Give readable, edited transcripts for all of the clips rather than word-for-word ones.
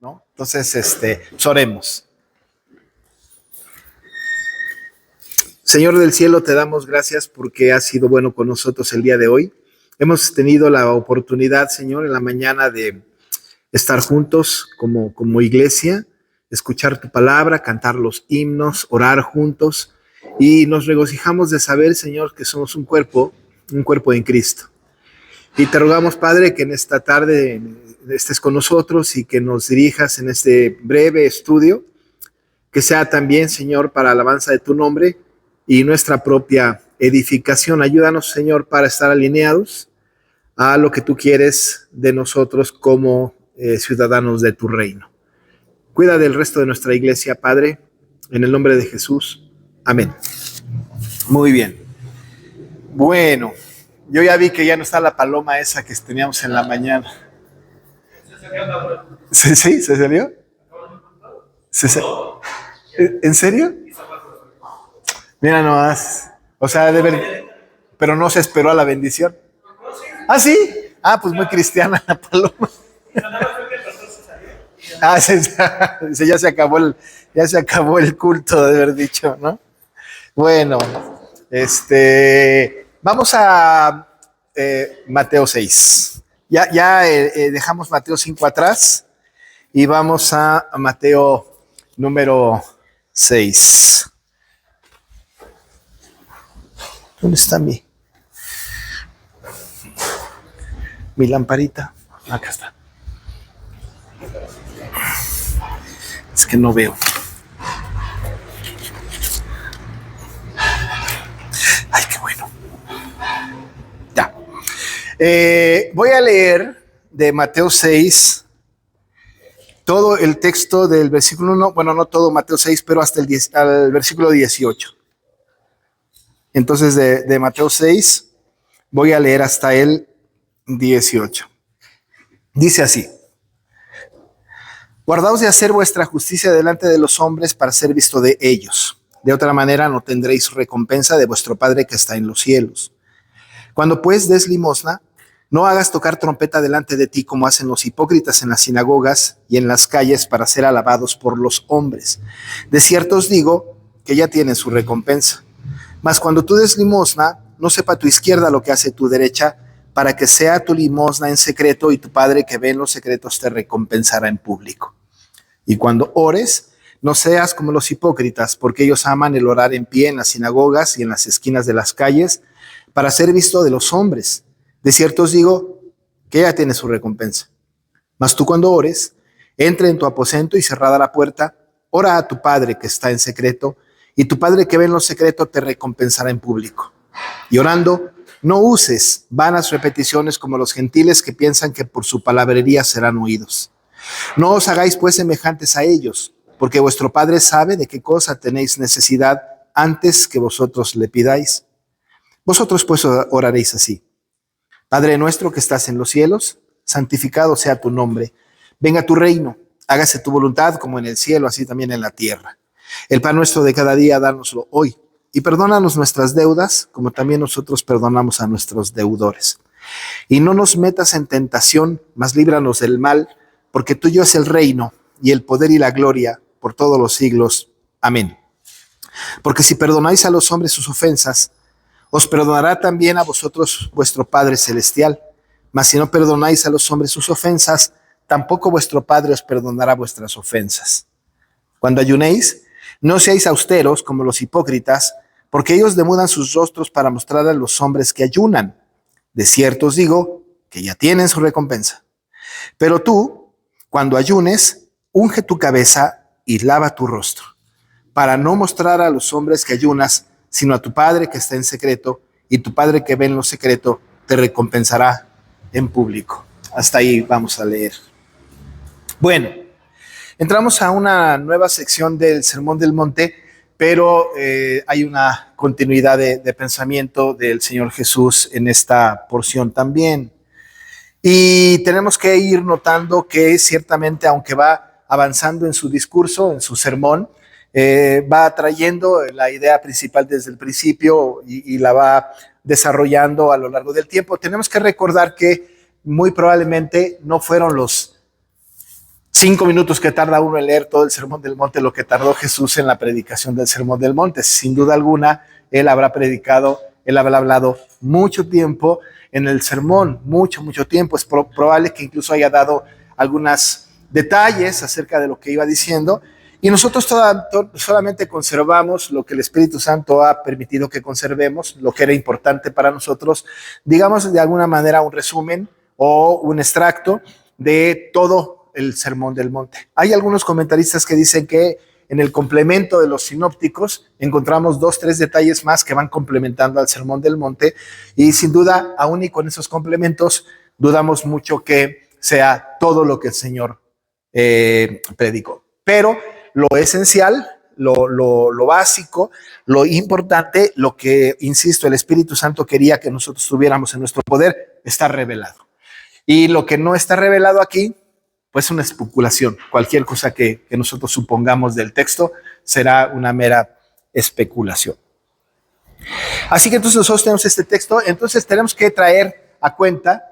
¿no? Entonces, pues oremos. Señor del cielo, te damos gracias porque has sido bueno con nosotros el día de hoy. Hemos tenido la oportunidad, Señor, en la mañana de estar juntos como iglesia, escuchar tu palabra, cantar los himnos, orar juntos, y nos regocijamos de saber, Señor, que somos un cuerpo en Cristo. Y te rogamos, Padre, que en esta tarde estés con nosotros y que nos dirijas en este breve estudio, que sea también, Señor, para alabanza de tu nombre y nuestra propia edificación. Ayúdanos, Señor, para estar alineados a lo que tú quieres de nosotros como ciudadanos de tu reino. Cuida del resto de nuestra iglesia, Padre, en el nombre de Jesús. Amén. Muy bien. Bueno, yo ya vi que ya no está la paloma esa que teníamos en la mañana. ¿Sí? ¿Se salió? ¿En serio? Mira nomás. O sea, pero no se esperó a la bendición. ¿Ah, sí? Ah, pues muy cristiana la paloma. Ah, ya se acabó el culto de haber dicho, ¿no? Bueno, vamos a Mateo 6. Ya dejamos Mateo 5 atrás y vamos a Mateo número 6. ¿Dónde está mi lamparita? Acá está. Es que no veo. Ay, qué bueno. Ya. Voy a leer de Mateo 6 todo el texto del versículo 1, bueno, no todo Mateo 6, pero hasta al versículo 18. Entonces, de Mateo 6, voy a leer hasta el 18. Dice así: guardaos de hacer vuestra justicia delante de los hombres para ser visto de ellos. De otra manera no tendréis recompensa de vuestro Padre que está en los cielos. Cuando pues des limosna, no hagas tocar trompeta delante de ti como hacen los hipócritas en las sinagogas y en las calles para ser alabados por los hombres. De cierto os digo que ya tienen su recompensa. Mas cuando tú des limosna, no sepa tu izquierda lo que hace tu derecha, para que sea tu limosna en secreto y tu Padre que ve en los secretos te recompensará en público. Y cuando ores, no seas como los hipócritas, porque ellos aman el orar en pie en las sinagogas y en las esquinas de las calles, para ser visto de los hombres. De cierto os digo que ya tiene su recompensa. Mas tú cuando ores, entra en tu aposento y cerrada la puerta, ora a tu Padre que está en secreto, y tu Padre que ve en lo secreto te recompensará en público. Y orando, no uses vanas repeticiones como los gentiles que piensan que por su palabrería serán oídos. No os hagáis pues semejantes a ellos, porque vuestro Padre sabe de qué cosa tenéis necesidad antes que vosotros le pidáis. Vosotros pues oraréis así: Padre nuestro que estás en los cielos, santificado sea tu nombre. Venga tu reino, hágase tu voluntad como en el cielo, así también en la tierra. El pan nuestro de cada día, dánoslo hoy. Y perdónanos nuestras deudas, como también nosotros perdonamos a nuestros deudores. Y no nos metas en tentación, mas líbranos del mal, porque tuyo es el reino, y el poder y la gloria, por todos los siglos. Amén. Porque si perdonáis a los hombres sus ofensas, os perdonará también a vosotros vuestro Padre Celestial. Mas si no perdonáis a los hombres sus ofensas, tampoco vuestro Padre os perdonará vuestras ofensas. Cuando ayunéis, no seáis austeros como los hipócritas, porque ellos demudan sus rostros para mostrar a los hombres que ayunan. De cierto os digo que ya tienen su recompensa. Pero tú, cuando ayunes, unge tu cabeza y lava tu rostro, para no mostrar a los hombres que ayunas, sino a tu Padre que está en secreto, y tu Padre que ve en lo secreto te recompensará en público. Hasta ahí vamos a leer. Bueno, entramos a una nueva sección del Sermón del Monte, pero hay una continuidad de pensamiento del Señor Jesús en esta porción también. Y tenemos que ir notando que ciertamente, aunque va avanzando en su discurso, en su sermón, va trayendo la idea principal desde el principio y la va desarrollando a lo largo del tiempo. Tenemos que recordar que muy probablemente no fueron los 5 minutos que tarda uno en leer todo el Sermón del Monte, lo que tardó Jesús en la predicación del Sermón del Monte. Sin duda alguna, él habrá predicado, él habrá hablado mucho tiempo en el sermón, mucho tiempo. Es probable que incluso haya dado algunos detalles acerca de lo que iba diciendo, y nosotros solamente conservamos lo que el Espíritu Santo ha permitido que conservemos, lo que era importante para nosotros, digamos de alguna manera un resumen o un extracto de todo el Sermón del Monte. Hay algunos comentaristas que dicen que en el complemento de los sinópticos encontramos 2-3 detalles más que van complementando al Sermón del Monte, y sin duda, aún y con esos complementos, dudamos mucho que sea todo lo que el Señor predicó. Pero lo esencial, lo básico, lo importante, lo que, insisto, el Espíritu Santo quería que nosotros tuviéramos en nuestro poder, está revelado. Y lo que no está revelado aquí, pues una especulación. Cualquier cosa que nosotros supongamos del texto será una mera especulación. Así que entonces nosotros tenemos este texto, entonces tenemos que traer a cuenta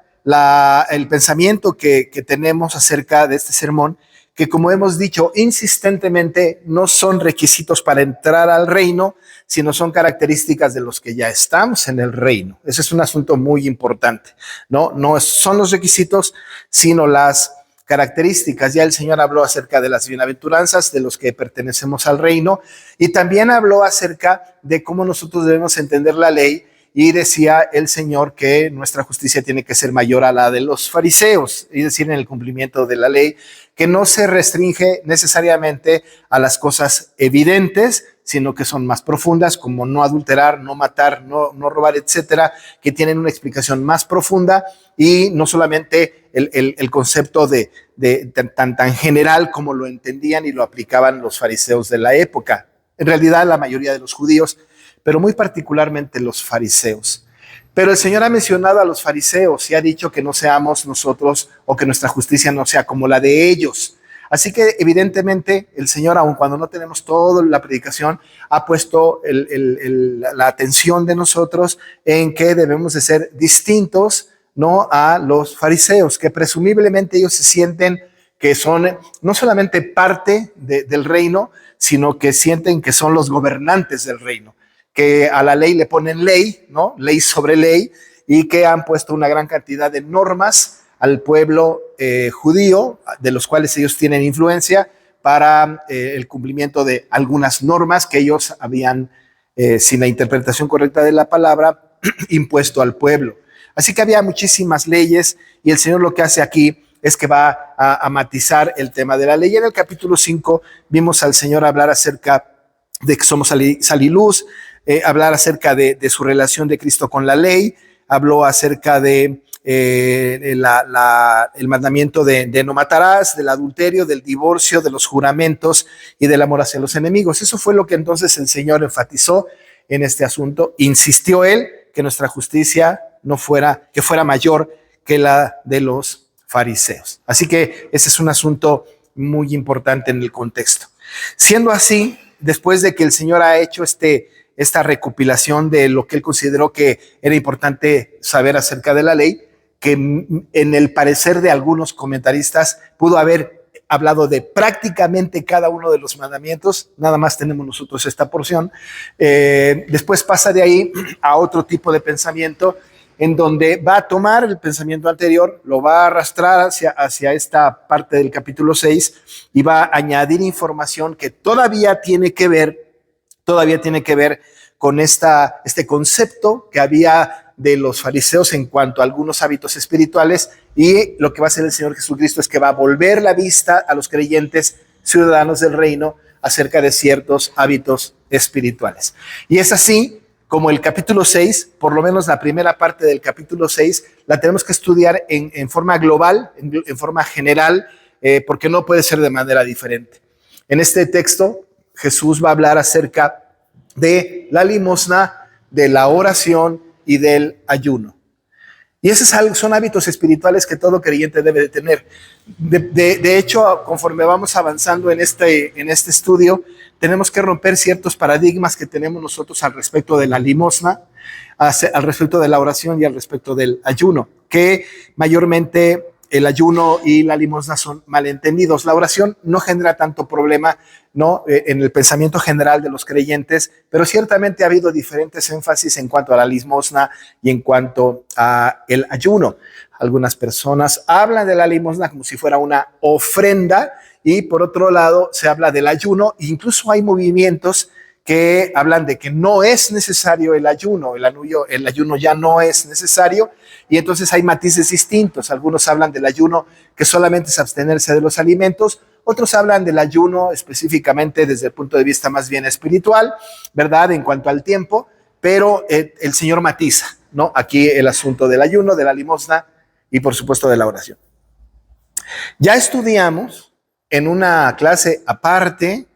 el pensamiento que tenemos acerca de este sermón, que como hemos dicho insistentemente, no son requisitos para entrar al reino, sino son características de los que ya estamos en el reino. Ese es un asunto muy importante, no son los requisitos, sino las características. Ya el Señor habló acerca de las bienaventuranzas de los que pertenecemos al reino, y también habló acerca de cómo nosotros debemos entender la ley, y decía el Señor que nuestra justicia tiene que ser mayor a la de los fariseos, es decir, en el cumplimiento de la ley, que no se restringe necesariamente a las cosas evidentes, sino que son más profundas, como no adulterar, no matar, no robar, etcétera, que tienen una explicación más profunda, y no solamente el concepto de tan general como lo entendían y lo aplicaban los fariseos de la época. En realidad, la mayoría de los judíos, pero muy particularmente los fariseos. Pero el Señor ha mencionado a los fariseos y ha dicho que no seamos nosotros, o que nuestra justicia no sea como la de ellos. Así que evidentemente el Señor, aun cuando no tenemos toda la predicación, ha puesto la atención de nosotros en que debemos de ser distintos, ¿no?, a los fariseos, que presumiblemente ellos se sienten que son no solamente parte del reino, sino que sienten que son los gobernantes del reino, que a la ley le ponen ley, ¿no?, ley sobre ley, y que han puesto una gran cantidad de normas al pueblo judío, de los cuales ellos tienen influencia para el cumplimiento de algunas normas que ellos habían, sin la interpretación correcta de la palabra, impuesto al pueblo. Así que había muchísimas leyes, y el Señor lo que hace aquí es que va a matizar el tema de la ley. En el capítulo 5 vimos al Señor hablar acerca de que somos sal y luz, hablar acerca de su relación de Cristo con la ley, habló acerca de el mandamiento de no matarás, del adulterio, del divorcio, de los juramentos y del amor hacia los enemigos. Eso fue lo que entonces el Señor enfatizó en este asunto. Insistió él que nuestra justicia que fuera mayor que la de los fariseos. Así que ese es un asunto muy importante en el contexto. Siendo así, después de que el Señor ha hecho esta recopilación de lo que él consideró que era importante saber acerca de la ley, que en el parecer de algunos comentaristas pudo haber hablado de prácticamente cada uno de los mandamientos, nada más tenemos nosotros esta porción. Después pasa de ahí a otro tipo de pensamiento, en donde va a tomar el pensamiento anterior, lo va a arrastrar hacia esta parte del capítulo 6, y va a añadir información que todavía tiene que ver con este concepto que había de los fariseos en cuanto a algunos hábitos espirituales, y lo que va a hacer el Señor Jesucristo es que va a volver la vista a los creyentes ciudadanos del reino acerca de ciertos hábitos espirituales. Y es así como el capítulo 6, por lo menos la primera parte del capítulo 6, la tenemos que estudiar en forma global, en forma general, porque no puede ser de manera diferente. En este texto, Jesús va a hablar acerca de la limosna, de la oración y del ayuno. Y esos son hábitos espirituales que todo creyente debe de tener. De hecho, conforme vamos avanzando en este estudio, tenemos que romper ciertos paradigmas que tenemos nosotros al respecto de la limosna, al respecto de la oración y al respecto del ayuno, que mayormente el ayuno y la limosna son malentendidos. La oración no genera tanto problema, ¿no? En el pensamiento general de los creyentes, pero ciertamente ha habido diferentes énfasis en cuanto a la limosna y en cuanto a el ayuno. Algunas personas hablan de la limosna como si fuera una ofrenda y por otro lado se habla del ayuno. Incluso hay movimientos que hablan de que no es necesario el ayuno ya no es necesario, y entonces hay matices distintos. Algunos hablan del ayuno que solamente es abstenerse de los alimentos, otros hablan del ayuno específicamente desde el punto de vista más bien espiritual, ¿verdad? En cuanto al tiempo, pero el Señor matiza, ¿no? Aquí el asunto del ayuno, de la limosna y por supuesto de la oración. Ya estudiamos en una clase aparte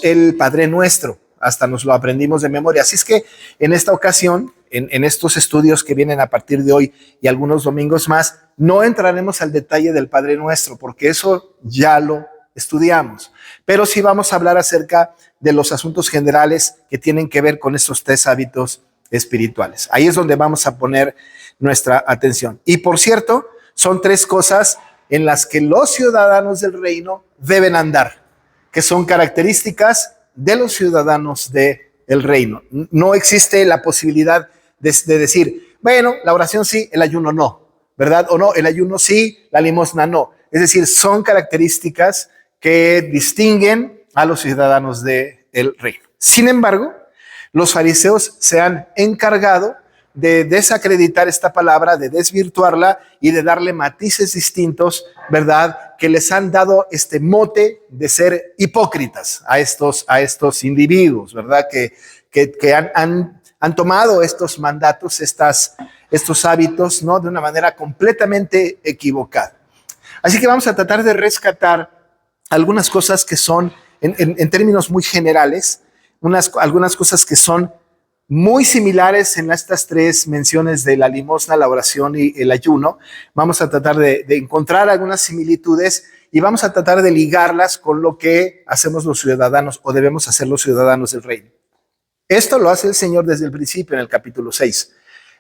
el Padre Nuestro, hasta nos lo aprendimos de memoria. Así es que en esta ocasión, en estos estudios que vienen a partir de hoy y algunos domingos más, no entraremos al detalle del Padre Nuestro, porque eso ya lo estudiamos. Pero sí vamos a hablar acerca de los asuntos generales que tienen que ver con estos 3 hábitos espirituales. Ahí es donde vamos a poner nuestra atención. Y por cierto, son 3 cosas en las que los ciudadanos del reino deben andar, que son características de los ciudadanos del reino. No existe la posibilidad de decir, bueno, la oración sí, el ayuno no, ¿verdad? O no, el ayuno sí, la limosna no. Es decir, son características que distinguen a los ciudadanos del reino. Sin embargo, los fariseos se han encargado de desacreditar esta palabra, de desvirtuarla y de darle matices distintos, ¿verdad? Que les han dado este mote de ser hipócritas a estos individuos, ¿verdad? Que han tomado estos mandatos, estos hábitos, ¿no? De una manera completamente equivocada. Así que vamos a tratar de rescatar algunas cosas que son, en términos muy generales, algunas cosas que son muy similares en estas 3 menciones de la limosna, la oración y el ayuno. Vamos a tratar de encontrar algunas similitudes y vamos a tratar de ligarlas con lo que hacemos los ciudadanos o debemos hacer los ciudadanos del reino. Esto lo hace el Señor desde el principio en el capítulo 6.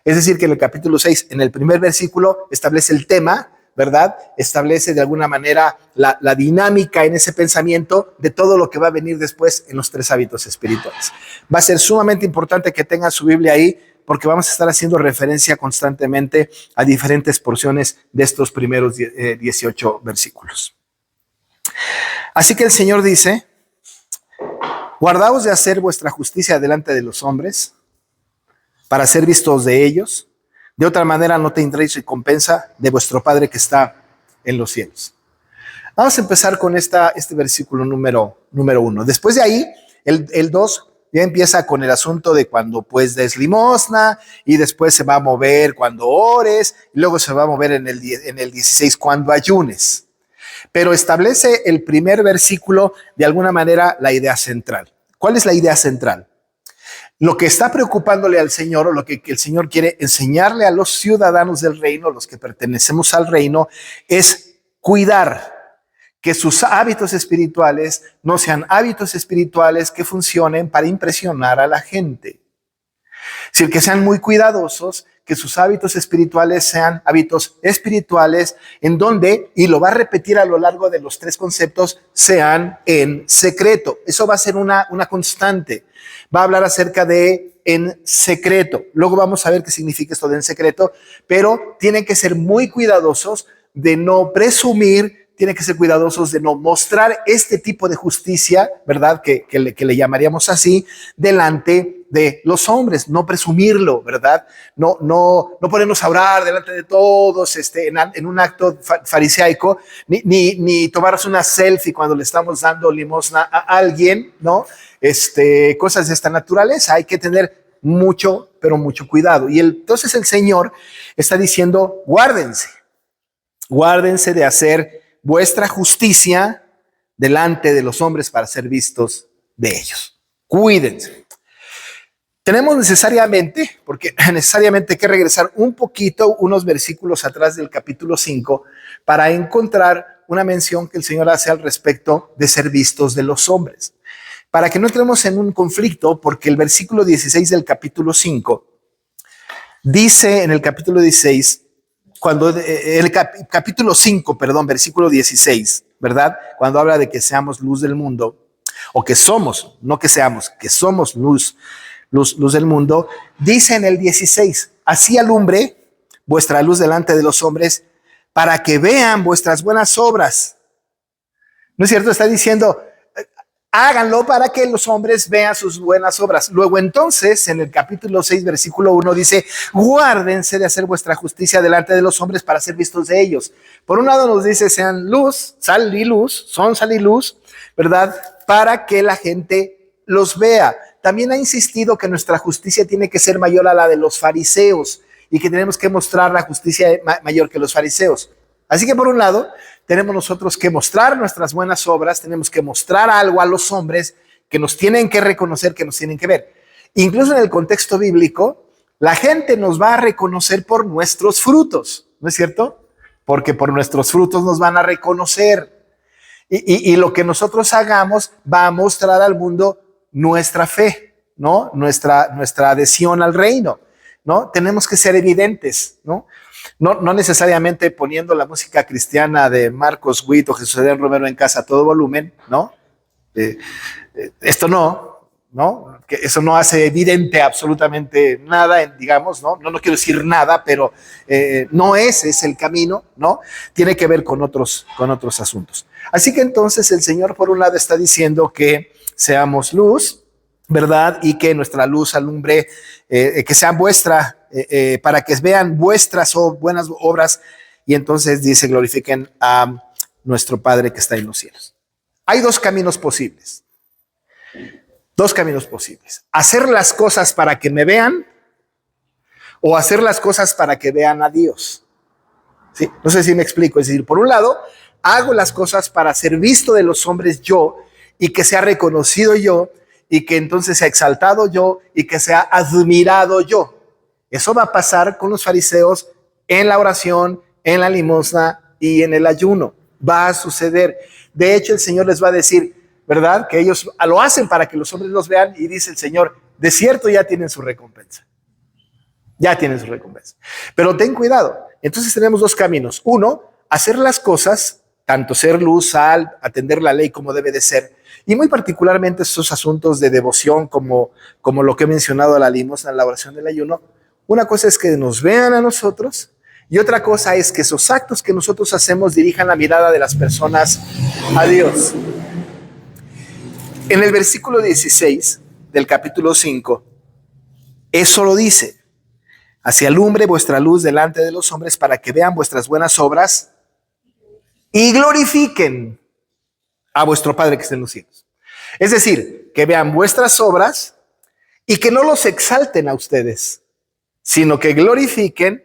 Es decir, que en el capítulo 6, en el primer versículo, establece el tema, ¿verdad? Establece de alguna manera la dinámica en ese pensamiento de todo lo que va a venir después en los 3 hábitos espirituales. Va a ser sumamente importante que tengan su Biblia ahí, porque vamos a estar haciendo referencia constantemente a diferentes porciones de estos primeros 18 versículos. Así que el Señor dice, guardaos de hacer vuestra justicia delante de los hombres, para ser vistos de ellos. De otra manera no tendréis recompensa de vuestro Padre que está en los cielos. Vamos a empezar con este versículo número 1. Después de ahí, el 2 ya empieza con el asunto de cuando pues des limosna, y después se va a mover cuando ores, y luego se va a mover en el 16 cuando ayunes. Pero establece el primer versículo de alguna manera la idea central. ¿Cuál es la idea central? Lo que está preocupándole al Señor, o lo que el Señor quiere enseñarle a los ciudadanos del reino, los que pertenecemos al reino, es cuidar que sus hábitos espirituales no sean hábitos espirituales que funcionen para impresionar a la gente. Es decir, que sean muy cuidadosos, que sus hábitos espirituales sean hábitos espirituales en donde, y lo va a repetir a lo largo de los 3 conceptos, sean en secreto. Eso va a ser una constante. Va a hablar acerca de en secreto. Luego vamos a ver qué significa esto de en secreto, pero tienen que ser muy cuidadosos de no presumir, tienen que ser cuidadosos de no mostrar este tipo de justicia, ¿verdad? Que le llamaríamos así, delante de los hombres, no presumirlo, ¿verdad? No ponernos a orar delante de todos en un acto fariseico, ni tomarnos una selfie cuando le estamos dando limosna a alguien, ¿no? Cosas de esta naturaleza. Hay que tener mucho, pero mucho cuidado. Y entonces el Señor está diciendo, guárdense de hacer vuestra justicia delante de los hombres para ser vistos de ellos. Cuídense. Tenemos necesariamente que regresar un poquito, unos versículos atrás del capítulo 5, para encontrar una mención que el Señor hace al respecto de ser vistos de los hombres. Para que no entremos en un conflicto, porque el versículo 16 del capítulo 5 dice en el capítulo 16, cuando el capítulo 5, perdón, versículo 16, ¿verdad? Cuando habla de que seamos luz del mundo, o que somos, no que seamos, que somos luz del mundo, dice en el 16, así alumbre vuestra luz delante de los hombres para que vean vuestras buenas obras. ¿No es cierto? Está diciendo, háganlo para que los hombres vean sus buenas obras. Luego entonces, en el capítulo 6, versículo 1, dice, guárdense de hacer vuestra justicia delante de los hombres para ser vistos de ellos. Por un lado nos dice, sean luz, sal y luz, son sal y luz, ¿verdad? Para que la gente los vea. También ha insistido que nuestra justicia tiene que ser mayor a la de los fariseos y que tenemos que mostrar la justicia mayor que los fariseos. Así que por un lado, tenemos nosotros que mostrar nuestras buenas obras, tenemos que mostrar algo a los hombres que nos tienen que reconocer, que nos tienen que ver. Incluso en el contexto bíblico, la gente nos va a reconocer por nuestros frutos, ¿no es cierto? Porque por nuestros frutos nos van a reconocer. Y lo que nosotros hagamos va a mostrar al mundo nuestra fe, ¿no? Nuestra adhesión al reino, ¿no? Tenemos que ser evidentes, ¿no? No necesariamente poniendo la música cristiana de Marcos Witt o Jesús Adrián Romero en casa a todo volumen, ¿no? Esto ¿no? Que eso no hace evidente absolutamente nada, digamos, ¿no? No quiero decir nada, pero no ese es el camino, ¿no? Tiene que ver con otros asuntos. Así que entonces el Señor, por un lado, está diciendo que seamos luz, ¿verdad? Y que nuestra luz alumbre, que sea vuestra, para que vean vuestras buenas obras, y entonces dice, glorifiquen a nuestro Padre que está en los cielos. Hay dos caminos posibles. Hacer las cosas para que me vean o hacer las cosas para que vean a Dios. ¿Sí? No sé si me explico. Es decir, por un lado, hago las cosas para ser visto de los hombres yo y que sea reconocido yo y que entonces sea exaltado yo y que sea admirado yo. Eso va a pasar con los fariseos en la oración, en la limosna y en el ayuno. Va a suceder. De hecho, el Señor les va a decir, ¿verdad? Que ellos lo hacen para que los hombres los vean, y dice el Señor, de cierto ya tienen su recompensa. Ya tienen su recompensa. Pero ten cuidado. Entonces tenemos dos caminos. Uno, hacer las cosas, tanto ser luz, sal, atender la ley como debe de ser, y muy particularmente esos asuntos de devoción como lo que he mencionado, la limosna, la oración del ayuno. Una cosa es que nos vean a nosotros y otra cosa es que esos actos que nosotros hacemos dirijan la mirada de las personas a Dios. En el versículo 16 del capítulo 5, eso lo dice. Así alumbre vuestra luz delante de los hombres para que vean vuestras buenas obras y glorifiquen a vuestro Padre que está en los cielos. Es decir, que vean vuestras obras y que no los exalten a ustedes, sino que glorifiquen,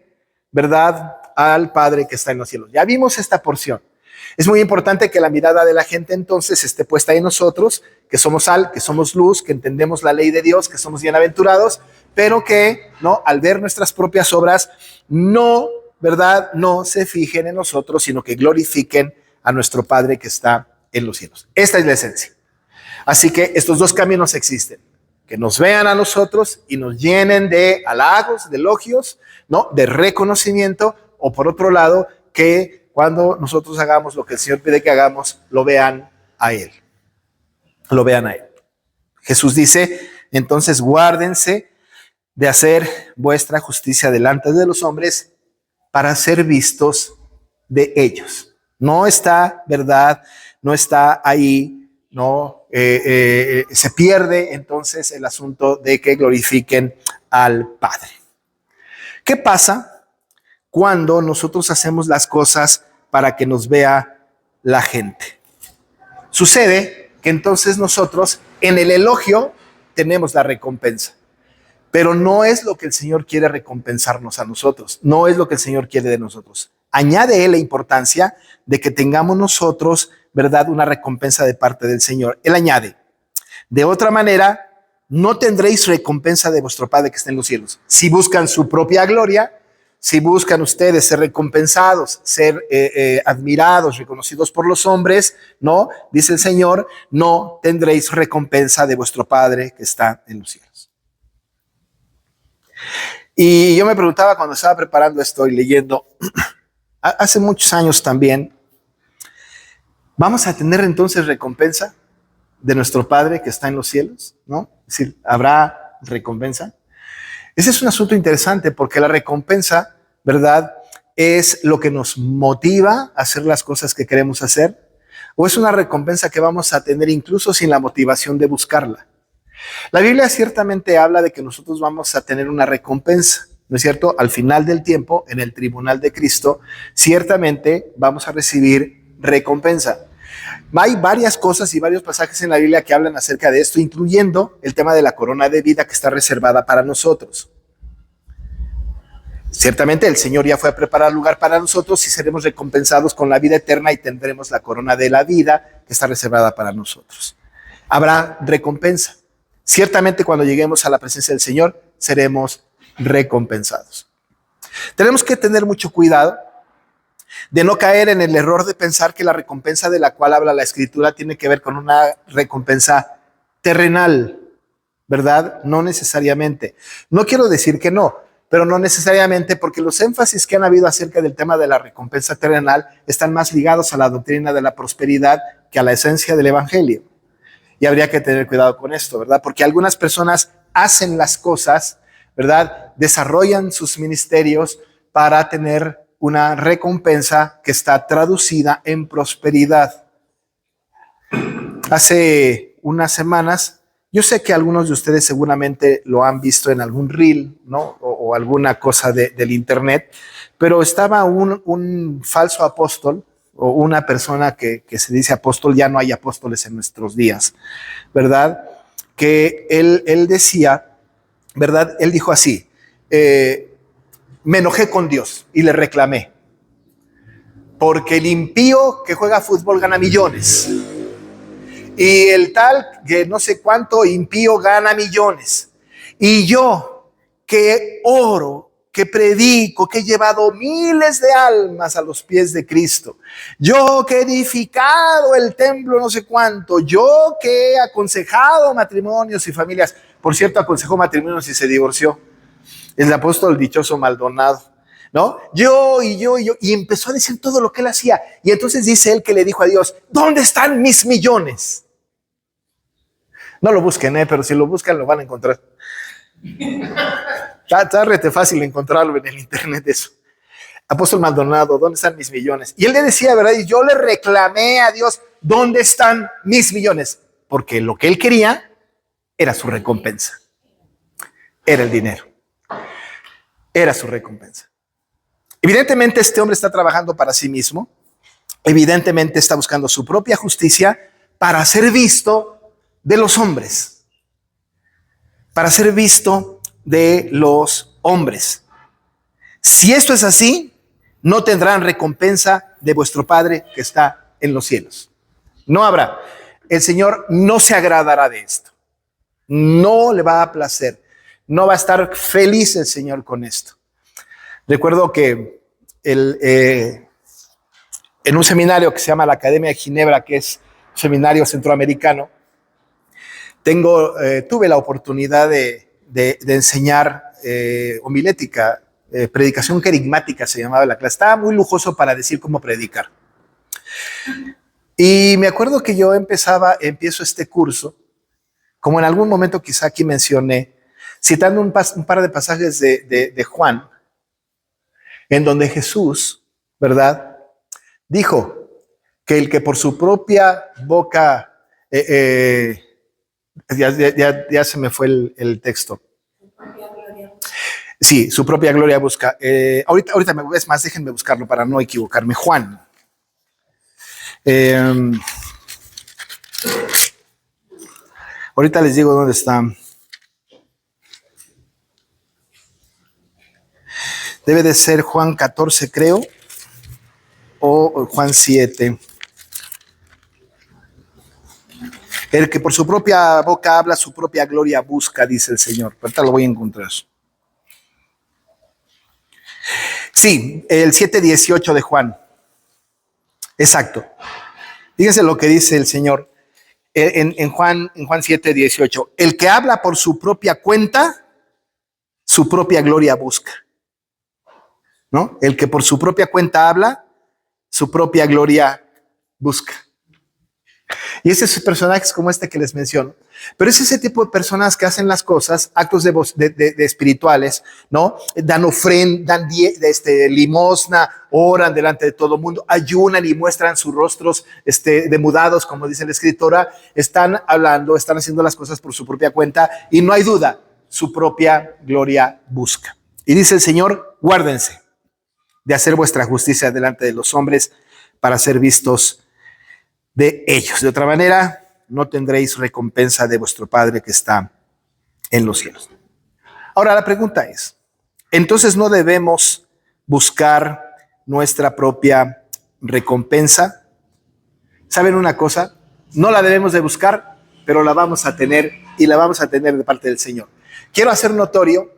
¿verdad?, al Padre que está en los cielos. Ya vimos esta porción. Es muy importante que la mirada de la gente entonces esté puesta en nosotros, que somos sal, que somos luz, que entendemos la ley de Dios, que somos bienaventurados, pero que, ¿no?, al ver nuestras propias obras, no, ¿verdad?, no se fijen en nosotros, sino que glorifiquen a nuestro Padre que está en los cielos. Esta es la esencia. Así que estos dos caminos existen. Que nos vean a nosotros y nos llenen de halagos, de elogios, ¿no?, de reconocimiento, o por otro lado, que cuando nosotros hagamos lo que el Señor pide que hagamos, lo vean a Él. Lo vean a Él. Jesús dice, entonces guárdense de hacer vuestra justicia delante de los hombres para ser vistos de ellos. No está, ¿verdad?, no está ahí, no se pierde entonces el asunto de que glorifiquen al Padre. ¿Qué pasa cuando nosotros hacemos las cosas para que nos vea la gente? Sucede que entonces nosotros en el elogio tenemos la recompensa, pero no es lo que el Señor quiere recompensarnos a nosotros, no es lo que el Señor quiere de nosotros. Añade Él la importancia de que tengamos nosotros, ¿verdad?, una recompensa de parte del Señor. Él añade, de otra manera, no tendréis recompensa de vuestro Padre que está en los cielos. Si buscan su propia gloria, si buscan ustedes ser recompensados, ser admirados, reconocidos por los hombres, no, dice el Señor, no tendréis recompensa de vuestro Padre que está en los cielos. Y yo me preguntaba cuando estaba preparando esto y leyendo, hace muchos años también, ¿vamos a tener entonces recompensa de nuestro Padre que está en los cielos? ¿No? Es decir, ¿habrá recompensa? Ese es un asunto interesante porque la recompensa, ¿verdad?, es lo que nos motiva a hacer las cosas que queremos hacer, o es una recompensa que vamos a tener incluso sin la motivación de buscarla. La Biblia ciertamente habla de que nosotros vamos a tener una recompensa, ¿no es cierto? Al final del tiempo, en el tribunal de Cristo, ciertamente vamos a recibir recompensa. Hay varias cosas y varios pasajes en la Biblia que hablan acerca de esto, incluyendo el tema de la corona de vida que está reservada para nosotros. Ciertamente el Señor ya fue a preparar lugar para nosotros y seremos recompensados con la vida eterna y tendremos la corona de la vida que está reservada para nosotros. Habrá recompensa. Ciertamente cuando lleguemos a la presencia del Señor seremos recompensados. Tenemos que tener mucho cuidado de no caer en el error de pensar que la recompensa de la cual habla la Escritura tiene que ver con una recompensa terrenal, ¿verdad? No necesariamente. No quiero decir que no, pero no necesariamente, porque los énfasis que han habido acerca del tema de la recompensa terrenal están más ligados a la doctrina de la prosperidad que a la esencia del Evangelio. Y habría que tener cuidado con esto, ¿verdad? Porque algunas personas hacen las cosas, ¿verdad? Desarrollan sus ministerios para tener una recompensa que está traducida en prosperidad. Hace unas semanas, yo sé que algunos de ustedes seguramente lo han visto en algún reel, ¿no? O alguna cosa del internet, pero estaba un falso apóstol o una persona que se dice apóstol. Ya no hay apóstoles en nuestros días, ¿verdad? Que él decía, ¿verdad? Él dijo así, me enojé con Dios y le reclamé, porque el impío que juega fútbol gana millones y el tal que no sé cuánto impío gana millones, y yo que oro, que predico, que he llevado miles de almas a los pies de Cristo, yo que he edificado el templo no sé cuánto, yo que he aconsejado matrimonios y familias, por cierto, aconsejó matrimonios y se divorció, el apóstol dichoso Maldonado, ¿no? Yo, y empezó a decir todo lo que él hacía, y entonces dice él que le dijo a Dios, ¿dónde están mis millones? No lo busquen, pero si lo buscan lo van a encontrar. Está rete fácil encontrarlo en el internet eso. Apóstol Maldonado, ¿dónde están mis millones? Y él le decía, ¿verdad? Y yo le reclamé a Dios, ¿dónde están mis millones? Porque lo que él quería era su recompensa. Era el dinero. Era su recompensa. Evidentemente este hombre está trabajando para sí mismo. Evidentemente está buscando su propia justicia para ser visto de los hombres. Para ser visto de los hombres. Si esto es así, no tendrán recompensa de vuestro Padre que está en los cielos. No habrá. El Señor no se agradará de esto. No le va a placer. No va a estar feliz el Señor con esto. Recuerdo que en un seminario que se llama la Academia de Ginebra, que es un seminario centroamericano, tuve la oportunidad de enseñar homilética, predicación querigmática se llamaba la clase. Estaba muy lujoso para decir cómo predicar. Y me acuerdo que yo empiezo este curso, como en algún momento quizá aquí mencioné, citando un par de pasajes de Juan, en donde Jesús, ¿verdad?, dijo que el que por su propia boca, ya se me fue el texto. Sí, su propia gloria busca. Ahorita me ves más, déjenme buscarlo para no equivocarme. Juan. Ahorita les digo dónde está. Debe de ser Juan 14, creo, o Juan 7. El que por su propia boca habla, su propia gloria busca, dice el Señor. Ahorita lo voy a encontrar. Sí, el 7:18 de Juan. Exacto. Fíjense lo que dice el Señor en Juan 7:18. El que habla por su propia cuenta, su propia gloria busca, ¿no? El que por su propia cuenta habla, su propia gloria busca. Y ese es personajes como este que les menciono. Pero es ese tipo de personas que hacen las cosas, actos de espirituales, ¿no? Dan ofrenda, dan limosna, oran delante de todo el mundo, ayunan y muestran sus rostros demudados, como dice la escritora. Están hablando, están haciendo las cosas por su propia cuenta y no hay duda, su propia gloria busca. Y dice el Señor, guárdense de hacer vuestra justicia delante de los hombres para ser vistos de ellos. De otra manera, no tendréis recompensa de vuestro Padre que está en los cielos. Ahora la pregunta es, entonces no debemos buscar nuestra propia recompensa. ¿Saben una cosa? No la debemos de buscar, pero la vamos a tener y la vamos a tener de parte del Señor. Quiero hacer notorio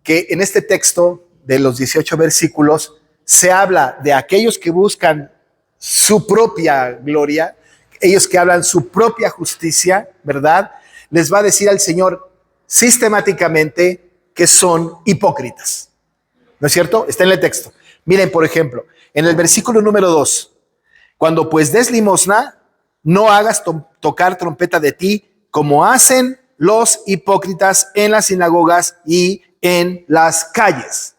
que en este texto de los 18 versículos se habla de aquellos que buscan su propia gloria, ellos que hablan su propia justicia, ¿verdad? Les va a decir al Señor sistemáticamente que son hipócritas. ¿No es cierto? Está en el texto. Miren, por ejemplo, en el versículo número 2, cuando pues des limosna, no hagas tocar trompeta de ti, como hacen los hipócritas en las sinagogas y en las calles.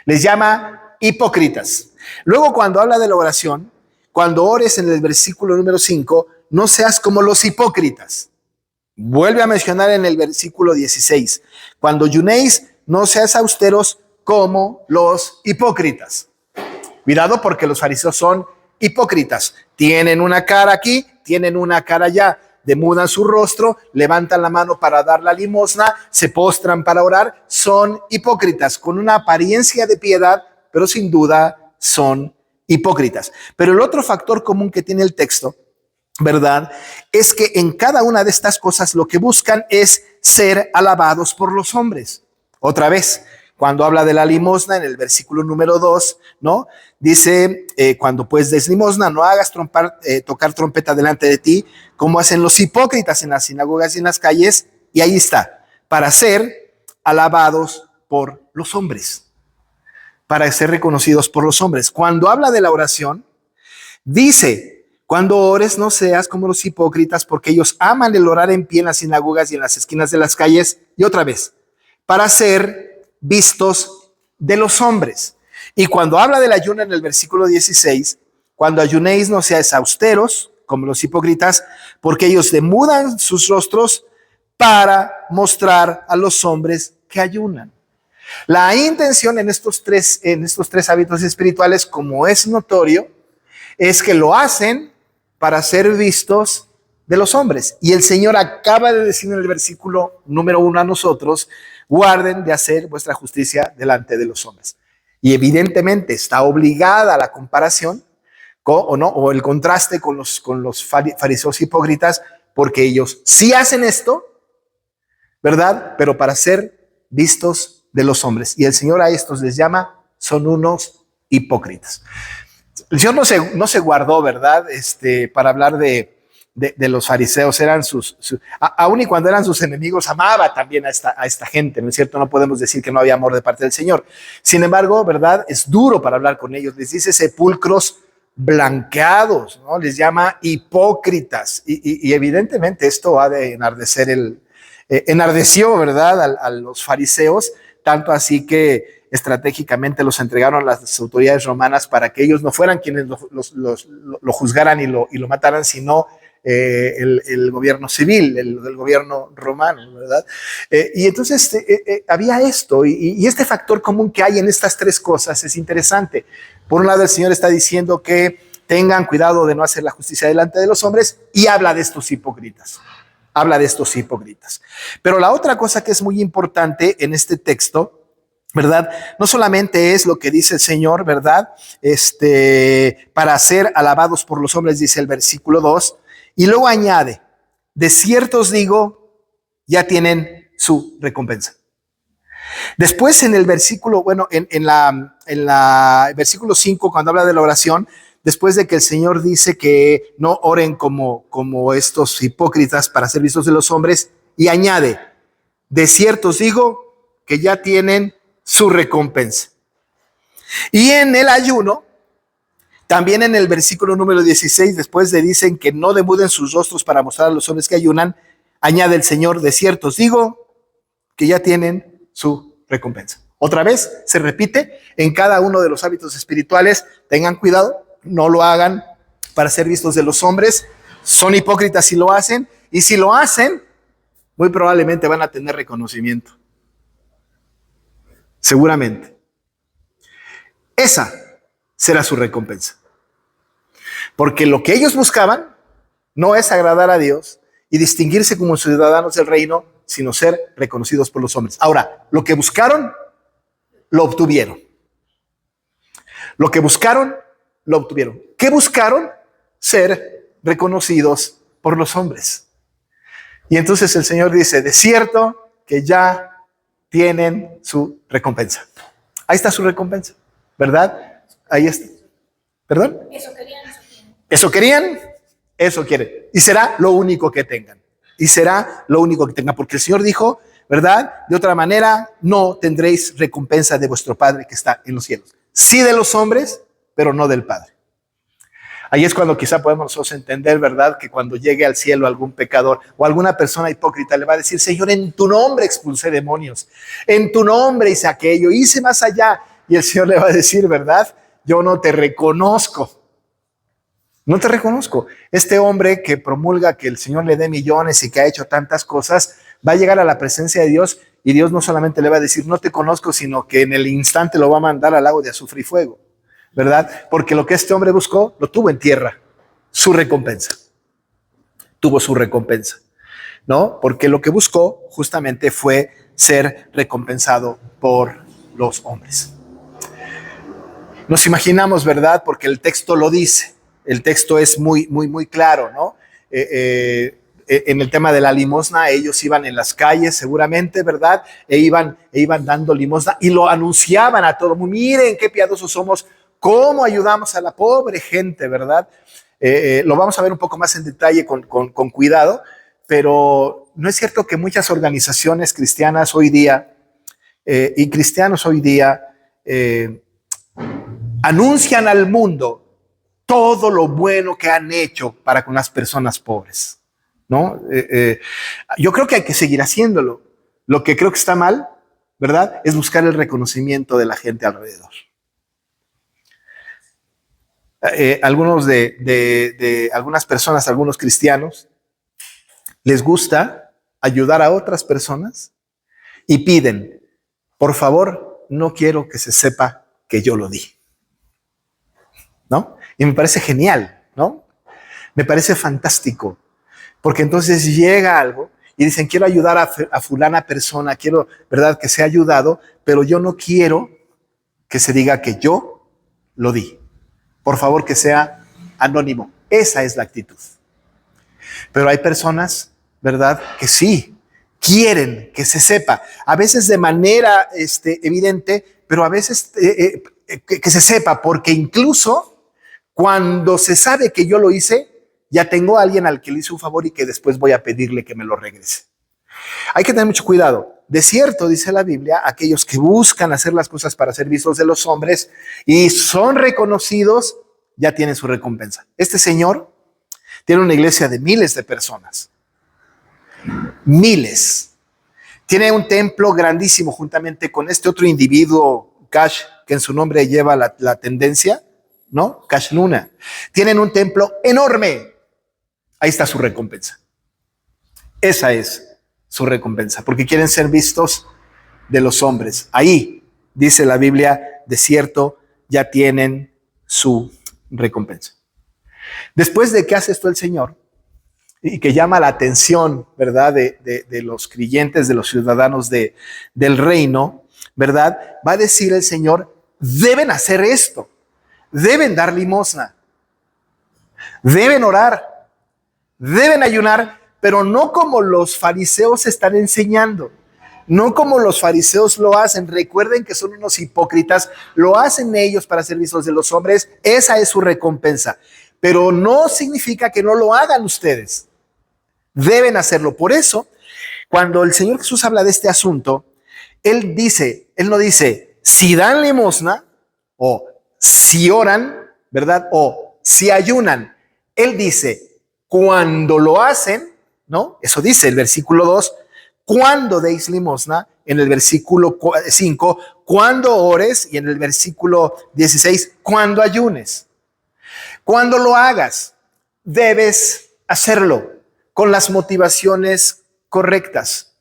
Les llama hipócritas. Luego, cuando habla de la oración, cuando ores en el versículo número 5, no seas como los hipócritas. Vuelve a mencionar en el versículo 16, cuando ayunéis, no seas austeros como los hipócritas. Cuidado, porque los fariseos son hipócritas. Tienen una cara aquí, tienen una cara allá. Demudan su rostro, levantan la mano para dar la limosna, se postran para orar. Son hipócritas, con una apariencia de piedad, pero sin duda son hipócritas. Pero el otro factor común que tiene el texto, ¿verdad?, es que en cada una de estas cosas lo que buscan es ser alabados por los hombres. Otra vez, cuando habla de la limosna en el versículo número 2, ¿no? Dice, cuando pues des limosna, no hagas tocar trompeta delante de ti, como hacen los hipócritas en las sinagogas y en las calles. Y ahí está, para ser alabados por los hombres, para ser reconocidos por los hombres. Cuando habla de la oración, dice, cuando ores no seas como los hipócritas, porque ellos aman el orar en pie en las sinagogas y en las esquinas de las calles. Y otra vez, para ser vistos de los hombres. Y cuando habla del ayuno en el versículo 16, cuando ayunéis no seáis austeros como los hipócritas, porque ellos demudan sus rostros para mostrar a los hombres que ayunan. La intención en estos tres hábitos espirituales, como es notorio, es que lo hacen para ser vistos de los hombres. Y el Señor acaba de decir en el versículo número 1 a nosotros, guarden de hacer vuestra justicia delante de los hombres. Y evidentemente está obligada la comparación o el contraste con los fariseos hipócritas, porque ellos sí hacen esto, ¿verdad? Pero para ser vistos de los hombres. Y el Señor a estos les llama, son unos hipócritas. El Señor no se guardó, ¿verdad? Para hablar de los fariseos, eran aun y cuando eran sus enemigos, amaba también a esta gente, ¿no es cierto? No podemos decir que no había amor de parte del Señor. Sin embargo, ¿verdad? Es duro para hablar con ellos. Les dice sepulcros blanqueados, ¿no? Les llama hipócritas. Y evidentemente esto ha de enardeció, ¿verdad? A los fariseos, tanto así que estratégicamente los entregaron a las autoridades romanas para que ellos no fueran quienes lo juzgaran y lo mataran, sino el gobierno civil, el gobierno romano, ¿verdad? Y entonces había esto, y este factor común que hay en estas tres cosas es interesante. Por un lado, el Señor está diciendo que tengan cuidado de no hacer la justicia delante de los hombres, y habla de estos hipócritas. Pero la otra cosa que es muy importante en este texto, ¿verdad? No solamente es lo que dice el Señor, ¿verdad? Para ser alabados por los hombres, dice el versículo 2, y luego añade, de cierto os digo, ya tienen su recompensa. Después en el versículo, en la versículo 5, cuando habla de la oración, después de que el Señor dice que no oren como estos hipócritas para ser vistos de los hombres, y añade, de cierto os digo, que ya tienen su recompensa. Y en el ayuno, también en el versículo número 16, después le dicen que no demuden sus rostros para mostrar a los hombres que ayunan, añade el Señor, de cierto os digo que ya tienen su recompensa. Otra vez se repite en cada uno de los hábitos espirituales. Tengan cuidado, no lo hagan para ser vistos de los hombres. Son hipócritas si lo hacen, y si lo hacen, muy probablemente van a tener reconocimiento. Seguramente. Esa será su recompensa. Porque lo que ellos buscaban no es agradar a Dios y distinguirse como ciudadanos del reino, sino ser reconocidos por los hombres. Ahora, lo que buscaron, lo obtuvieron. Lo que buscaron, lo obtuvieron. ¿Qué buscaron? Ser reconocidos por los hombres. Y entonces el Señor dice, de cierto que ya tienen su recompensa. Ahí está su recompensa, ¿verdad? Ahí está. ¿Perdón? Eso querían, eso quieren. Y será lo único que tengan. Y será lo único que tengan. Porque el Señor dijo, ¿verdad? De otra manera, no tendréis recompensa de vuestro Padre que está en los cielos. Sí de los hombres, pero no del Padre. Ahí es cuando quizá podemos nosotros entender, ¿verdad? Que cuando llegue al cielo algún pecador o alguna persona hipócrita le va a decir, Señor, en tu nombre expulsé demonios, en tu nombre hice aquello, hice más allá. Y el Señor le va a decir, ¿verdad? Yo no te reconozco. No te reconozco. Este hombre que promulga que el Señor le dé millones y que ha hecho tantas cosas, va a llegar a la presencia de Dios y Dios no solamente le va a decir, no te conozco, sino que en el instante lo va a mandar al lago de azufre y fuego. ¿Verdad? Porque lo que este hombre buscó, lo tuvo en tierra, su recompensa. Tuvo su recompensa, ¿no? Porque lo que buscó justamente fue ser recompensado por los hombres. Nos imaginamos, ¿verdad? Porque el texto lo dice, el texto es muy claro, ¿no? En el tema de la limosna, ellos iban en las calles seguramente, ¿verdad? E iban dando limosna y lo anunciaban a todo mundo. Miren qué piadosos somos, cómo ayudamos a la pobre gente, ¿verdad? Lo vamos a ver un poco más en detalle con cuidado, pero no es cierto que muchas organizaciones cristianas hoy día y cristianos hoy día anuncian al mundo todo lo bueno que han hecho para con las personas pobres, ¿no? Yo creo que hay que seguir haciéndolo. Lo que creo que está mal, ¿verdad? Es buscar el reconocimiento de la gente alrededor. Algunos de algunas personas, algunos cristianos, les gusta ayudar a otras personas y piden, por favor, no quiero que se sepa que yo lo di, ¿no? Y me parece genial, ¿no? Me parece fantástico, porque entonces llega algo y dicen, quiero ayudar a fulana persona, quiero, ¿verdad?, que sea ayudado, pero yo no quiero que se diga que yo lo di. Por favor, que sea anónimo. Esa es la actitud. Pero hay personas, ¿verdad?, que sí quieren que se sepa. A veces de manera evidente, pero a veces que se sepa, porque incluso cuando se sabe que yo lo hice, ya tengo a alguien al que le hice un favor y que después voy a pedirle que me lo regrese. Hay que tener mucho cuidado. De cierto, dice la Biblia, aquellos que buscan hacer las cosas para ser vistos de los hombres y son reconocidos, ya tienen su recompensa. Este señor tiene una iglesia de miles de personas. Miles. Tiene un templo grandísimo juntamente con este otro individuo, Cash, que en su nombre lleva la tendencia, ¿no? Cash Luna. Tienen un templo enorme. Ahí está su recompensa. Esa es su recompensa, porque quieren ser vistos de los hombres. Ahí, dice la Biblia, de cierto, ya tienen su recompensa. Después de que hace esto el Señor, y que llama la atención, ¿verdad?, de los creyentes, de los ciudadanos del reino, ¿verdad?, va a decir el Señor, deben hacer esto, deben dar limosna, deben orar, deben ayunar, pero no como los fariseos están enseñando, no como los fariseos lo hacen. Recuerden que son unos hipócritas, lo hacen ellos para ser vistos de los hombres, esa es su recompensa, pero no significa que no lo hagan ustedes, deben hacerlo. Por eso, cuando el Señor Jesús habla de este asunto Él no dice si dan limosna o si oran, ¿verdad? O si ayunan. Él dice cuando lo hacen, ¿no? Eso dice el versículo 2, cuando deis limosna, en el versículo 5, cuando ores, y en el versículo 16, cuando ayunes. Cuando lo hagas, debes hacerlo con las motivaciones correctas.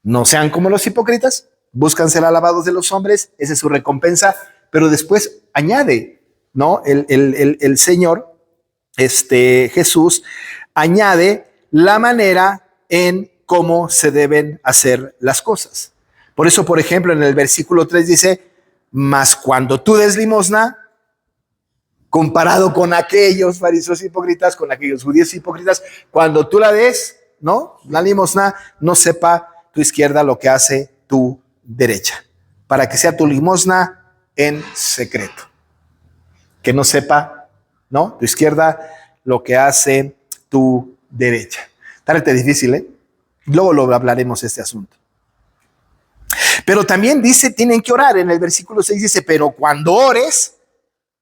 No sean como los hipócritas, búscanse el alabado de los hombres, esa es su recompensa, pero después añade, ¿no? El Señor, Jesús, añade la manera en cómo se deben hacer las cosas. Por eso, por ejemplo, en el versículo 3 dice, mas cuando tú des limosna, comparado con aquellos fariseos hipócritas, con aquellos judíos hipócritas, cuando tú la des, ¿no? La limosna, no sepa tu izquierda lo que hace tu derecha, para que sea tu limosna en secreto. Que no sepa, ¿no? Tu izquierda lo que hace tu derecha. Está difícil, ¿eh? Luego lo hablaremos este asunto. Pero también dice, tienen que orar. En el versículo 6 dice, pero cuando ores,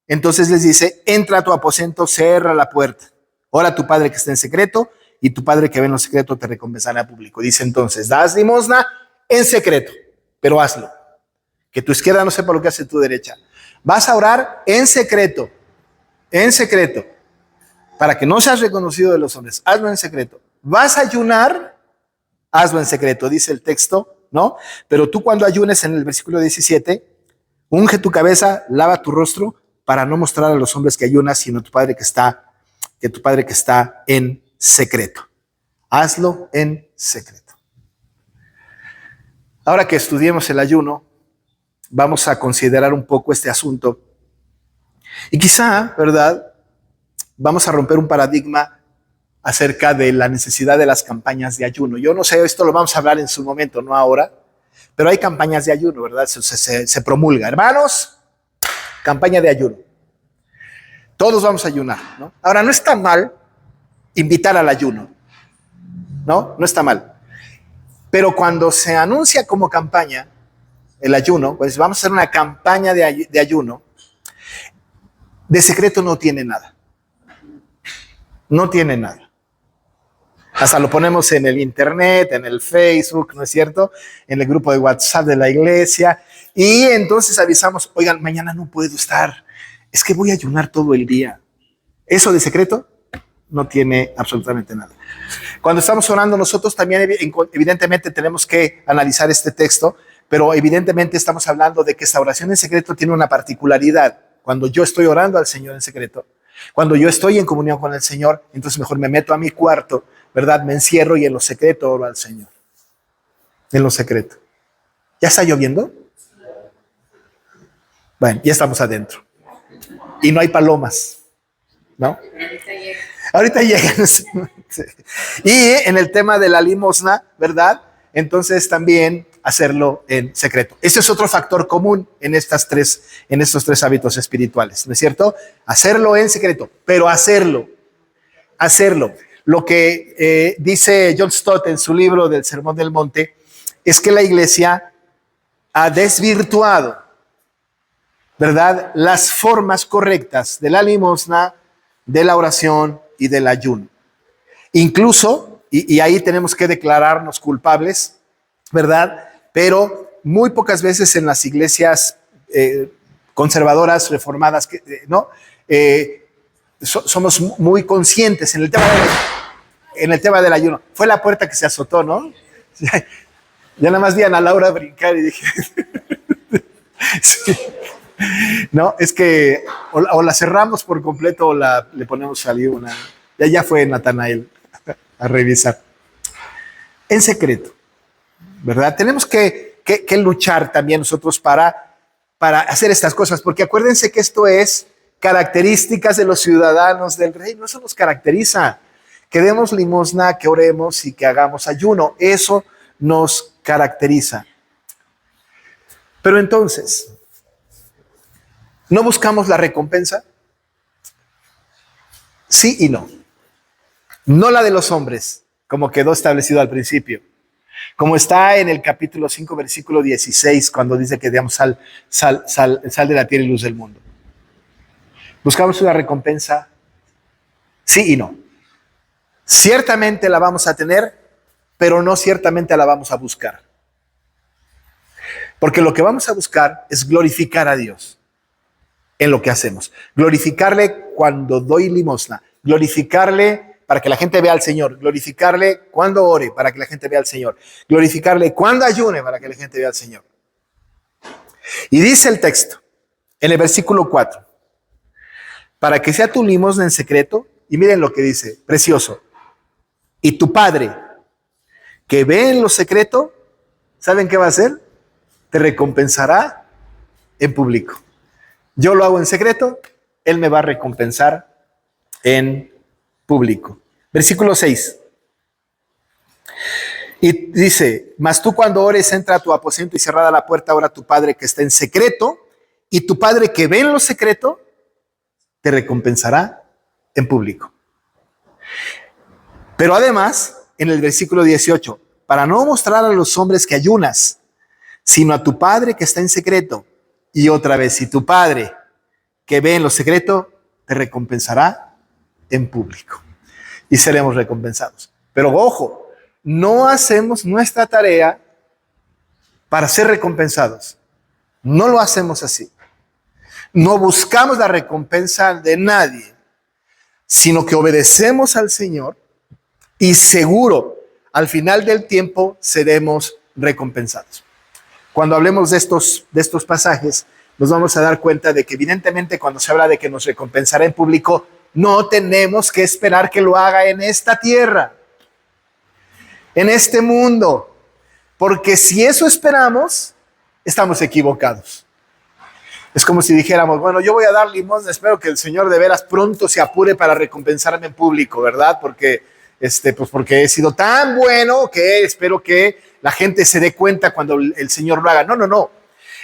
entonces les dice, entra a tu aposento, cierra la puerta. Ora a tu Padre que está en secreto, y tu Padre que ve en lo secreto te recompensará a público. Dice entonces, das limosna en secreto, pero hazlo. Que tu izquierda no sepa lo que hace tu derecha. Vas a orar en secreto, para que no seas reconocido de los hombres. Hazlo en secreto. Vas a ayunar, hazlo en secreto, dice el texto, ¿no? Pero tú cuando ayunes, en el versículo 17, unge tu cabeza, lava tu rostro, para no mostrar a los hombres que ayunas, sino tu Padre que está en secreto. Hazlo en secreto. Ahora que estudiemos el ayuno, vamos a considerar un poco este asunto. Y quizá, ¿verdad? Vamos a romper un paradigma acerca de la necesidad de las campañas de ayuno. Yo no sé, esto lo vamos a hablar en su momento, no ahora, pero hay campañas de ayuno, ¿verdad? Se promulga. Hermanos, campaña de ayuno. Todos vamos a ayunar, ¿no? Ahora, no está mal invitar al ayuno, ¿no? No está mal. Pero cuando se anuncia como campaña el ayuno, pues vamos a hacer una campaña de ayuno, de secreto no tiene nada. No tiene nada. Hasta lo ponemos en el internet, en el Facebook, ¿no es cierto? En el grupo de WhatsApp de la iglesia. Y entonces avisamos, oigan, mañana no puedo estar. Es que voy a ayunar todo el día. Eso de secreto no tiene absolutamente nada. Cuando estamos orando nosotros también evidentemente tenemos que analizar este texto, pero evidentemente estamos hablando de que esta oración en secreto tiene una particularidad. Cuando yo estoy orando al Señor en secreto, cuando yo estoy en comunión con el Señor, entonces mejor me meto a mi cuarto, ¿verdad? Me encierro y en lo secreto oro al Señor. En lo secreto. ¿Ya está lloviendo? Bueno, ya estamos adentro. Y no hay palomas, ¿no? Ahorita llegan. Y en el tema de la limosna, ¿verdad? Entonces también hacerlo en secreto. Ese es otro factor común en estos tres hábitos espirituales, ¿no es cierto? Hacerlo en secreto, pero hacerlo. Lo que dice John Stott en su libro del Sermón del Monte es que la iglesia ha desvirtuado, ¿verdad?, las formas correctas de la limosna, de la oración y del ayuno. Incluso, y ahí tenemos que declararnos culpables, ¿verdad? Pero muy pocas veces en las iglesias conservadoras, reformadas, ¿no? Somos muy conscientes en el tema del ayuno. Fue la puerta que se azotó, ¿no? Ya nada más vi a Ana Laura brincar y dije... sí. No, es que o la cerramos por completo o le ponemos salir una... Ya fue Natanael a revisar. En secreto, ¿verdad? Tenemos que luchar también nosotros para hacer estas cosas, porque acuérdense que esto es características de los ciudadanos del reino. Eso nos caracteriza. Que demos limosna, que oremos y que hagamos ayuno. Eso nos caracteriza. Pero entonces, ¿no buscamos la recompensa? Sí y no. No la de los hombres, como quedó establecido al principio, Como está en el capítulo 5, versículo 16, cuando dice que digamos sal de la tierra y luz del mundo. ¿Buscamos una recompensa? Sí y no. Ciertamente la vamos a tener, pero no ciertamente la vamos a buscar. Porque lo que vamos a buscar es glorificar a Dios en lo que hacemos. Glorificarle cuando doy limosna. Glorificarle para que la gente vea al Señor. Glorificarle cuando ore para que la gente vea al Señor. Glorificarle cuando ayune para que la gente vea al Señor. Y dice el texto en el versículo 4. Para que sea tu limosna en secreto. Y miren lo que dice, precioso. Y tu Padre, que ve en lo secreto, ¿saben qué va a hacer? Te recompensará en público. Yo lo hago en secreto, Él me va a recompensar en público. Versículo 6. Y dice, mas tú cuando ores, entra a tu aposento y cerrada la puerta, ora a tu Padre que está en secreto, y tu Padre que ve en lo secreto, te recompensará en público. Pero además, en el versículo 18, para no mostrar a los hombres que ayunas, sino a tu Padre que está en secreto. Y otra vez, si tu Padre que ve en lo secreto, te recompensará en público. Y seremos recompensados. Pero ojo, no hacemos nuestra tarea para ser recompensados. No lo hacemos así. No buscamos la recompensa de nadie, sino que obedecemos al Señor y seguro, al final del tiempo, seremos recompensados. Cuando hablemos de estos pasajes, nos vamos a dar cuenta de que evidentemente cuando se habla de que nos recompensará en público, no tenemos que esperar que lo haga en esta tierra, en este mundo, porque si eso esperamos, estamos equivocados. Es como si dijéramos, bueno, yo voy a dar limosna, espero que el Señor de veras pronto se apure para recompensarme en público, ¿verdad? Porque he sido tan bueno que espero que la gente se dé cuenta cuando el Señor lo haga. No.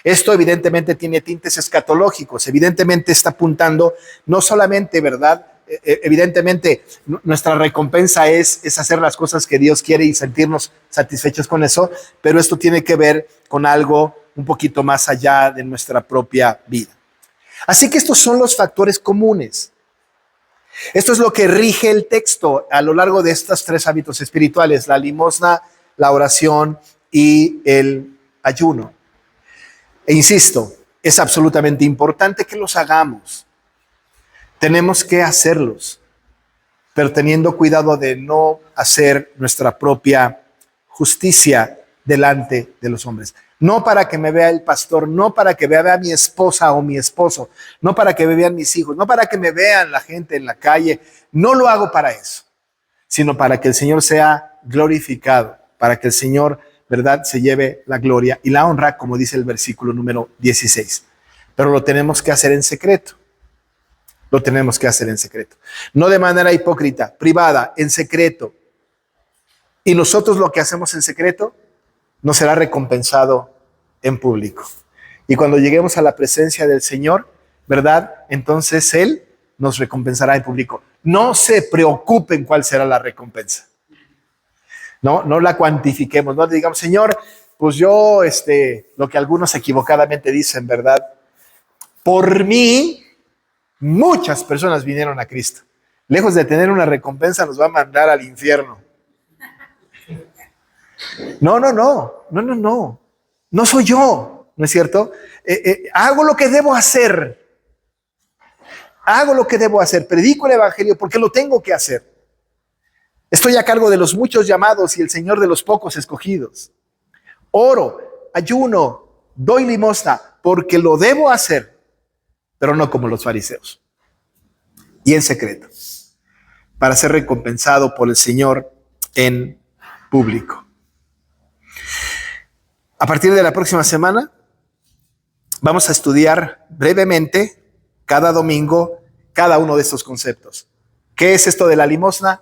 Esto evidentemente tiene tintes escatológicos, evidentemente está apuntando no solamente, ¿verdad? Evidentemente nuestra recompensa es hacer las cosas que Dios quiere y sentirnos satisfechos con eso, pero esto tiene que ver con algo un poquito más allá de nuestra propia vida. Así que estos son los factores comunes. Esto es lo que rige el texto a lo largo de estos tres hábitos espirituales: la limosna, la oración y el ayuno. E insisto, es absolutamente importante que los hagamos. Tenemos que hacerlos, pero teniendo cuidado de no hacer nuestra propia justicia delante de los hombres. No para que me vea el pastor, no para que vea a mi esposa o mi esposo, no para que me vean mis hijos, no para que me vean la gente en la calle. No lo hago para eso, sino para que el Señor sea glorificado, para que el Señor, ¿verdad?, se lleve la gloria y la honra, como dice el versículo número 16. Pero lo tenemos que hacer en secreto. Lo tenemos que hacer en secreto. No de manera hipócrita, privada, en secreto. Y nosotros lo que hacemos en secreto no será recompensado en público. Y cuando lleguemos a la presencia del Señor, ¿verdad?, entonces Él nos recompensará en público. No se preocupen cuál será la recompensa. No la cuantifiquemos, no digamos, Señor, pues yo, lo que algunos equivocadamente dicen, ¿verdad? Por mí, muchas personas vinieron a Cristo. Lejos de tener una recompensa, nos va a mandar al infierno. No. No soy yo, ¿no es cierto? Hago lo que debo hacer. Predico el evangelio porque lo tengo que hacer. Estoy a cargo de los muchos llamados y el Señor de los pocos escogidos. Oro, ayuno, doy limosna porque lo debo hacer, pero no como los fariseos. Y en secreto, para ser recompensado por el Señor en público. A partir de la próxima semana, vamos a estudiar brevemente, cada domingo, cada uno de estos conceptos. ¿Qué es esto de la limosna?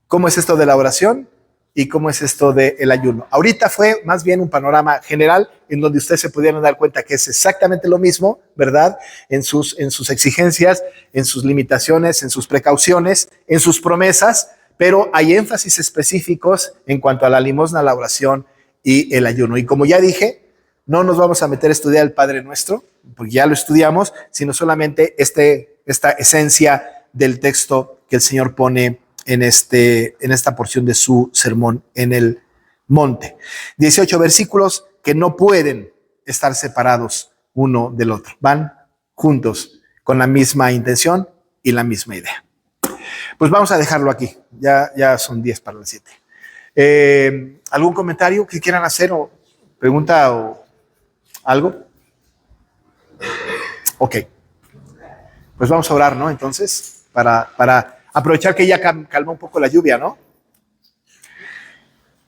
¿Cómo es esto de la oración? ¿Y cómo es esto del ayuno? Ahorita fue más bien un panorama general en donde ustedes se pudieron dar cuenta que es exactamente lo mismo, ¿verdad? En sus exigencias, en sus limitaciones, en sus precauciones, en sus promesas, pero hay énfasis específicos en cuanto a la limosna, la oración y el ayuno. Y como ya dije, no nos vamos a meter a estudiar el Padre Nuestro, porque ya lo estudiamos, sino solamente esta esencia del texto que el Señor pone en esta porción de su sermón en el monte. 18 versículos que no pueden estar separados uno del otro. Van juntos con la misma intención y la misma idea. Pues vamos a dejarlo aquí. Ya son 10 para las 7. ¿Algún comentario que quieran hacer o pregunta o algo? Ok. Pues vamos a orar, ¿no? Entonces, para aprovechar que ya calmó un poco la lluvia, ¿no?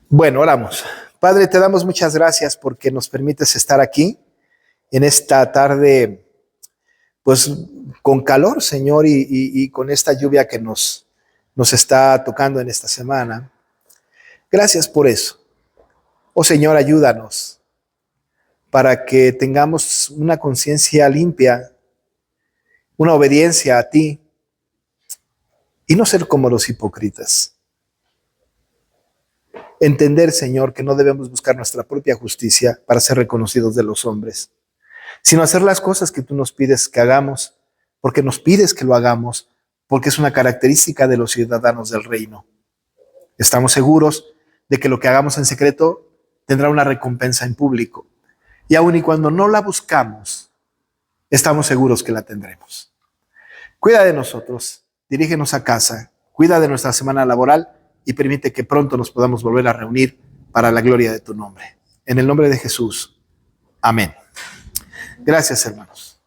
Bueno, oramos. Padre, te damos muchas gracias porque nos permites estar aquí en esta tarde, pues con calor, Señor, y con esta lluvia que nos está tocando en esta semana. Gracias por eso. Oh Señor, ayúdanos para que tengamos una conciencia limpia, una obediencia a ti y no ser como los hipócritas. Entender, Señor, que no debemos buscar nuestra propia justicia para ser reconocidos de los hombres, sino hacer las cosas que tú nos pides que hagamos, porque nos pides que lo hagamos, porque es una característica de los ciudadanos del reino. Estamos seguros de que lo que hagamos en secreto tendrá una recompensa en público. Y aun y cuando no la buscamos, estamos seguros que la tendremos. Cuida de nosotros, dirígenos a casa, cuida de nuestra semana laboral y permite que pronto nos podamos volver a reunir para la gloria de tu nombre. En el nombre de Jesús. Amén. Gracias, hermanos.